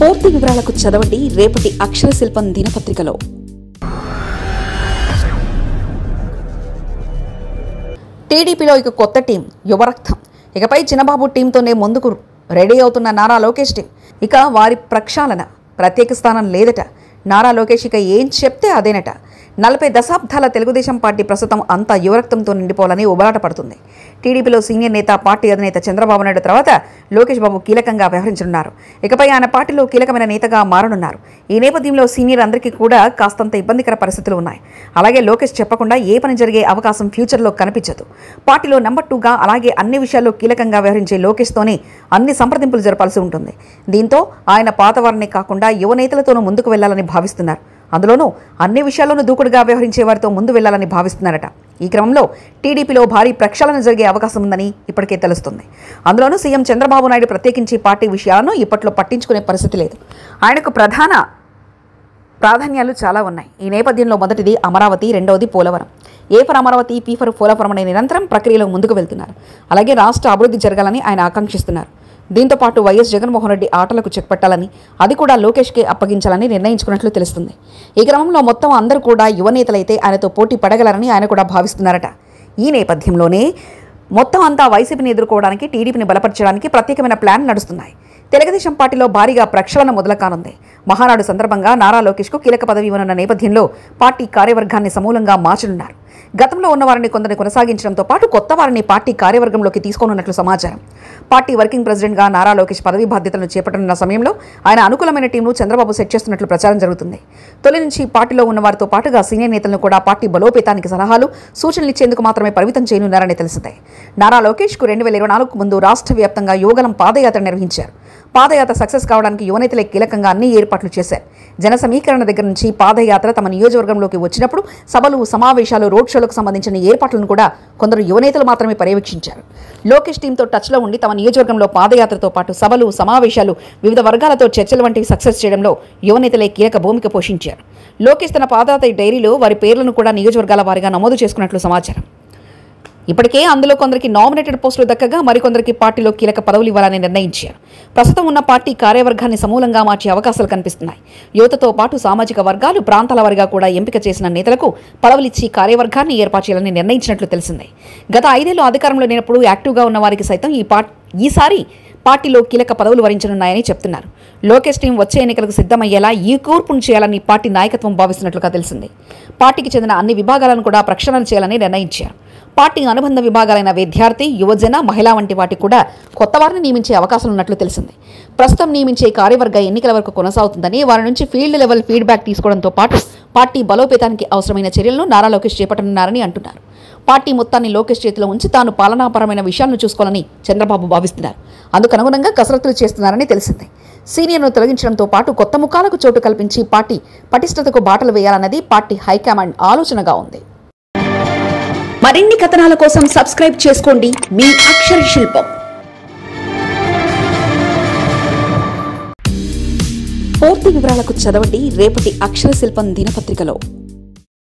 పూర్తి వివరాలకు చదవండి రేపటి అక్షర శిల్పం దినపత్రికలో. టీడీపీలో ఇక కొత్త టీం యువరక్తం. ఇకపై చిన్నబాబు టీంతోనే ముందుకు రెడీ అవుతున్న నారా లోకేష్ టీం. ఇక వారి ప్రక్షాళన ప్రత్యేక స్థానం లేదట. నారా లోకేష్ ఇక ఏం చెప్తే అదేనట. 40 దశాబ్దాల తెలుగుదేశం పార్టీ ప్రస్తుతం అంతా యువరక్తంతో నిండిపోవాలని ఉబలాట పడుతుంది. టీడీపీలో సీనియర్ నేత, పార్టీ అధినేత చంద్రబాబు నాయుడు తర్వాత లోకేష్ బాబు కీలకంగా వ్యవహరించనున్నారు. ఇకపై ఆయన పార్టీలో కీలకమైన నేతగా మారనున్నారు. ఈ నేపథ్యంలో సీనియర్ అందరికీ కూడా కాస్తంత ఇబ్బందికర పరిస్థితులు ఉన్నాయి. అలాగే లోకేష్ చెప్పకుండా ఏ పని జరిగే అవకాశం ఫ్యూచర్లో కనిపించదు. పార్టీలో నెంబర్ 2గా అలాగే అన్ని విషయాల్లో కీలకంగా వ్యవహరించే లోకేష్తోనే అన్ని సంప్రదింపులు జరపాల్సి ఉంటుంది. దీంతో ఆయన పాతవారినే కాకుండా యువ నేతలతోనూ ముందుకు వెళ్లాలని భావిస్తున్నారు. అందులోనూ అన్ని విషయాల్లోనూ దూకుడుగా వ్యవహరించే వారితో ముందు వెళ్లాలని భావిస్తున్నారట. ఈ క్రమంలో టీడీపీలో భారీ ప్రక్షాళన జరిగే అవకాశం ఉందని ఇప్పటికే తెలుస్తుంది. అందులోనూ సీఎం చంద్రబాబు నాయుడు ప్రత్యేకించి పార్టీ విషయాలను ఇప్పట్లో పట్టించుకునే పరిస్థితి లేదు. ఆయనకు ప్రధాన ప్రాధాన్యాలు చాలా ఉన్నాయి. ఈ నేపథ్యంలో మొదటిది అమరావతి, రెండవది Polavaram. A for Amaravati, P for Polavaram అనే నిరంతరం ప్రక్రియలో ముందుకు వెళ్తున్నారు. అలాగే రాష్ట్ర అభివృద్ధి జరగాలని ఆయన ఆకాంక్షిస్తున్నారు. దీంతో పాటు వైఎస్ జగన్మోహన్ రెడ్డి ఆటలకు చెక్ పెట్టాలని, అది కూడా లోకేష్కే అప్పగించాలని నిర్ణయించుకున్నట్లు తెలుస్తుంది. ఈ క్రమంలో మొత్తం అందరూ కూడా యువనేతలైతే ఆయనతో పోటీ పడగలరని ఆయన కూడా భావిస్తున్నారట. ఈ నేపథ్యంలోనే మొత్తం అంతా వైసీపీని ఎదుర్కోవడానికి, టీడీపీని బలపరచడానికి ప్రత్యేకమైన ప్లాన్ నడుస్తున్నాయి. తెలుగుదేశం పార్టీలో భారీగా ప్రక్షాళన మొదలు కానుంది. మహానాడు సందర్భంగా నారా లోకేష్కు కీలక పదవి ఇవ్వనున్న నేపథ్యంలో పార్టీ కార్యవర్గాన్ని సమూలంగా మార్చనున్నారు. గతంలో ఉన్న వారిని కొందరిని కొనసాగించడంతో పాటు కొత్త వారిని పార్టీ కార్యవర్గంలోకి తీసుకోనున్నట్లు సమాచారం. పార్టీ వర్కింగ్ ప్రెసిడెంట్గా నారా లోకేష్ పదవి బాధ్యతలను చేపట్టనున్న సమయంలో ఆయన అనుకూలమైన టీంను చంద్రబాబు సెట్ చేస్తున్నట్లు ప్రచారం జరుగుతుంది. తొలి నుంచి పార్టీలో ఉన్న వారితో పాటుగా సీనియర్ నేతలను కూడా పార్టీ బలోపేతానికి సలహాలు, సూచనలు ఇచ్చేందుకు మాత్రమే పరిమితం చేయనున్నారని తెలిసిందే. నారా లోకేష్కు 2024 ముందు రాష్ట్ర వ్యాప్తంగా యువగలం పాదయాత్ర నిర్వహించారు. పాదయాత్ర సక్సెస్ కావడానికి యువనేతలే కీలకంగా అన్ని ఏర్పాట్లు చేశారు. జన సమీకరణ దగ్గర నుంచి పాదయాత్ర తమ నియోజకవర్గంలోకి వచ్చినప్పుడు సభలు, సమావేశాలు, రోడ్ షోలకు సంబంధించిన ఏర్పాట్లను కూడా కొందరు యువనేతలు మాత్రమే పర్యవేక్షించారు. లోకేష్ టీంతో టచ్లో ఉండి తమ నియోజకవర్గంలో పాదయాత్రతో పాటు సభలు, సమావేశాలు, వివిధ వర్గాలతో చర్చలు వంటివి సక్సెస్ చేయడంలో యువనేతలే కీలక భూమిక పోషించారు. లోకేష్ తన పాదయాత్ర డైరీలో వారి పేర్లను కూడా నియోజకవర్గాల వారీగా నమోదు చేసుకున్నట్లు సమాచారం. ఇప్పటికే అందులో కొందరికి నామినేటెడ్ పోస్టులు దక్కగా మరికొందరికి పార్టీలో కీలక పదవులు ఇవ్వాలని నిర్ణయించారు. ప్రస్తుతం ఉన్న పార్టీ కార్యవర్గాన్ని సమూలంగా మార్చే అవకాశాలు కనిపిస్తున్నాయి. యువతతో పాటు సామాజిక వర్గాలు, ప్రాంతాల వారిగా కూడా ఎంపిక చేసిన నేతలకు పదవులిచ్చి కార్యవర్గాన్ని ఏర్పాటు చేయాలని నిర్ణయించినట్లు తెలిసిందే. గత 5 ఏళ్లు అధికారంలో లేనప్పుడు యాక్టివ్గా ఉన్న వారికి సైతం ఈసారి పార్టీలో కీలక పదవులు వరించనున్నాయని చెప్తున్నారు. లోకేష్ టీం వచ్చే ఎన్నికలకు సిద్ధమయ్యేలా ఈ కూర్పును చేయాలని పార్టీ నాయకత్వం భావిస్తున్నట్లుగా తెలిసింది. పార్టీకి చెందిన అన్ని విభాగాలను కూడా ప్రక్షాళన చేయాలని నిర్ణయించారు. పార్టీ అనుబంధ విభాగాలైన విద్యార్థి, యువజన, మహిళా వంటి వాటికి కూడా కొత్త వారిని నియమించే అవకాశాలు ఉన్నట్లు తెలిసింది. ప్రస్తుతం నియమించే కార్యవర్గ ఎన్నికల వరకు కొనసాగుతుందని, వారి నుంచి ఫీల్డ్ లెవెల్ ఫీడ్బ్యాక్ తీసుకోవడంతో పాటు పార్టీ బలోపేతానికి అవసరమైన చర్యలను నారా లోకేష్ చేపట్టనున్నారని అంటున్నారు. పార్టీ మొత్తాన్ని లోకేష్ చేతిలో ఉంచి తాను పాలనాపరమైన విషయాలను చూసుకోవాలని చంద్రబాబు భావిస్తున్నారు. అందుకు అనుగుణంగా కసరత్తులు చేస్తున్నారని తెలిసింది. సీనియర్ను తొలగించడంతో పాటు కొత్త ముఖాలకు చోటు కల్పించి పార్టీ పటిష్టతకు బాటలు వేయాలన్నది పార్టీ హైకమాండ్ ఆలోచనగా ఉంది. మరిన్ని కథనాల కోసం సబ్స్క్రైబ్ చేసుకోండి మీ అక్షర శిల్పం. పూర్తి వివరాలకు చదవండి రేపటి అక్షర శిల్పం దినపత్రికలో.